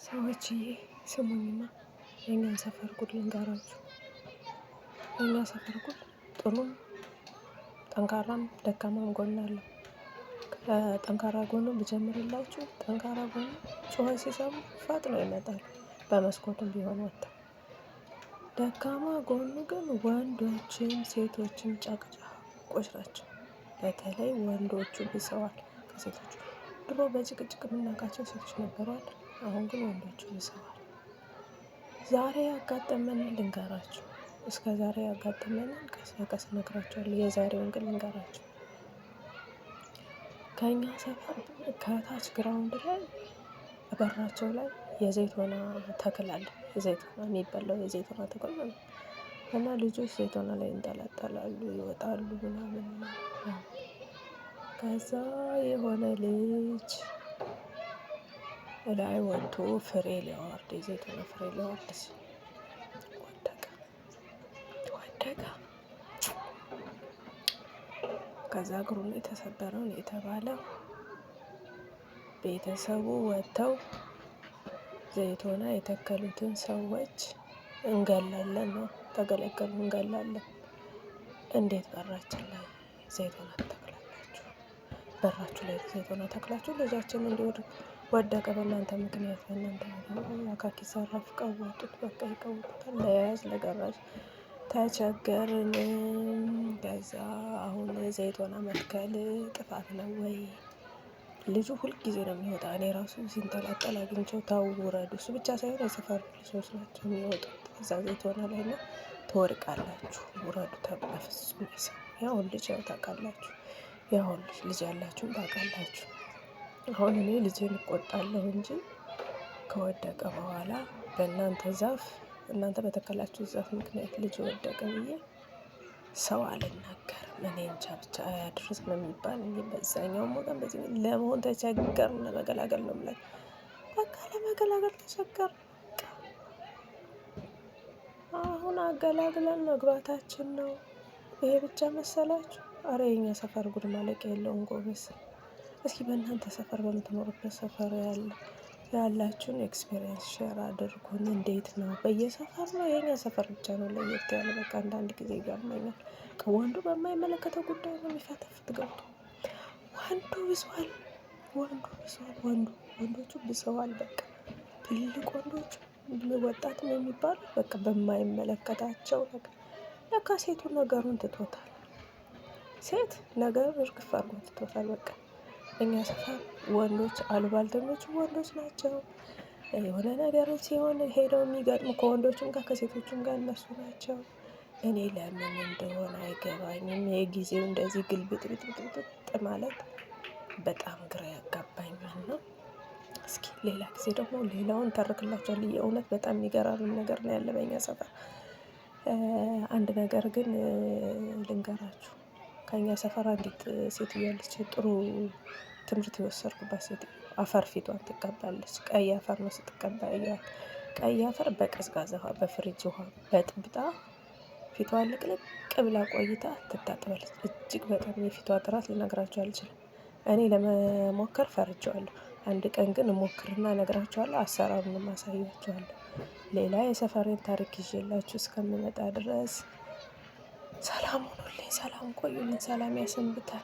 ሰዎችዬ ስሙኝማ የኛን ሰፈር ጉድ ልንገራችሁ። የኛ ሰፈር ጉድ ጥሩም ጠንካራም ደካማም ጎን አለው። ከጠንካራ ጎኑ ብጀምርላችሁ ጠንካራ ጎኑ ጩኸት ሲሰሙ ፈጥነው ይመጣሉ፣ በመስኮቱም ቢሆን ወጥተው። ደካማ ጎኑ ግን ወንዶችም ሴቶችም ጨቅጫቆች ናቸው። በተለይ ወንዶቹ ብሰዋል ከሴቶቹ። ድሮ በጭቅጭቅ የምናውቃቸው ሴቶች ነበሩ አይደል? አሁን ግን ወንዶቹ ብሰዋል። ዛሬ ያጋጠመንን ልንገራችሁ። እስከ ዛሬ ያጋጠመንን ቀስ በቀስ እነግራችኋለሁ። የዛሬውን ግን ልንገራችሁ። ከኛ ሰፈር ከታች ግራውንድ ላይ በራቸው ላይ የዘይቶና ተክል አለ። የዘይቶና የሚበላው የዘይቶና ተክል ነው። እና ልጆች ዘይቶና ላይ ይንጠለጠላሉ፣ ይወጣሉ ምናምን። ከዛ የሆነ ልጅ ላይ ወጥቶ ፍሬ ሊያወርድ የዘይቶና ፍሬ ሊያወርድ ሲል ወደቀ። ከዛ እግሩ ነው የተሰበረው ነው የተባለው። ቤተሰቡ ወጥተው ዘይቶና የተከሉትን ሰዎች እንገላለን ነው ተገለገሉ። እንገላለን። እንዴት በራችን ላይ ዘይቶና ትተክላላችሁ? በራችሁ ላይ ዘይቶና ተክላችሁ ልጃችን እንዲወድ ወደቀ በእናንተ ምክንያት። በእናንተ አካኪ ዘራፍ ቀወጡት። በቃ ይቀውጡታል። ለያዝ ለገራዥ ተቸገርን። ከዛ አሁን ዘይቶና መትከል ጥፋት ነው ወይ? ልጁ ሁልጊዜ ነው የሚወጣ። እኔ ራሱ ሲንጠላጠል አግኝቼው ታው ውረዱ። እሱ ብቻ ሳይሆን የሰፈር ልጆች ናቸው የሚወጡት እዛ ዘይቶና ላይ እና ትወድቃላችሁ ውረዱ ተብሎ በፍጹም አይሰማም። ያሁን ልጅ ያው ታውቃላችሁ፣ ያሁን ልጅ ያላችሁም ታውቃላችሁ። አሁን እኔ ልጄን እቆጣለሁ እንጂ ከወደቀ በኋላ በእናንተ ዛፍ እናንተ በተከላችሁ ዛፍ ምክንያት ልጅ ወደቀ ብዬ ሰው አልናገርም። እኔ እንጃ ብቻ አያድርስ ነው የሚባል እንጂ በዛኛውም ወገን በዚህ ለመሆን ተቸገርን። ለመገላገል ነው የምላችሁ። በቃ ለመገላገል ተቸገርን። አሁን አገላግለን መግባታችን ነው። ይሄ ብቻ መሰላችሁ? አረ የኛ ሰፈር ጉድ ማለቂያ የለውም ጎበዝ። እስኪ በእናንተ ሰፈር በምትኖሩበት ሰፈር ያላችሁን ኤክስፔሪየንስ ሼር አድርጉን። እንዴት ነው? በየሰፈር ነው? የኛ ሰፈር ብቻ ነው ለየት ያለ? በቃ አንዳንድ ጊዜ ይገርመኛል። ከወንዱ በማይመለከተው ጉዳይ ነው የሚፈተፍት ገብቶ። ወንዱ ብሷል፣ ወንዶቹ ብሰዋል። በቃ ትልልቅ ወንዶቹ ወጣትም የሚባሉ በቃ በማይመለከታቸው ነገር። ለካ ሴቱ ነገሩን ትቶታል። ሴት ነገሩን እርግፍ አድርጎ ትቶታል። በቃ እኛ ሰፈር ወንዶች አሉባልተኞቹ ወንዶች ናቸው። የሆነ ነገር ሲሆን ሄደው የሚገጥሙ ከወንዶቹም ጋር ከሴቶቹም ጋር እነሱ ናቸው። እኔ ለምን እንደሆነ አይገባኝም። የጊዜው እንደዚህ ግልብጥብጥብጥ ማለት በጣም ግራ ያጋባኛል ነው። እስኪ ሌላ ጊዜ ደግሞ ሌላውን ተርክላችኋለሁ። የእውነት በጣም የሚገራርም ነገር ነው ያለ በኛ ሰፈር። አንድ ነገር ግን ልንገራችሁ። ከኛ ሰፈር አንዲት ሴትዮ ያለች ጥሩ ትምህርት የወሰድኩባት ሴትዮ አፈር ፊቷን ትቀባለች። ቀይ አፈር ነው ስትቀባ ያያት። ቀይ አፈር በቀዝቃዛ ውሃ በፍሪጅ ውሃ በጥብጣ ፊቷን ልቅልቅ ብላ ቆይታ ትታጠባለች። እጅግ በጣም የፊቷ ጥራት ልነግራችሁ አልችልም። እኔ ለመሞከር ፈርቼዋለሁ። አንድ ቀን ግን እሞክርና እነግራችኋለሁ። አሰራሩንም አሳያችኋለሁ። ሌላ የሰፈሬን ታሪክ ይዤላችሁ እስከምመጣ ድረስ ሰላም ሁኑልኝ፣ ሰላም ቆዩልኝ፣ ሰላም ያሰንብታል።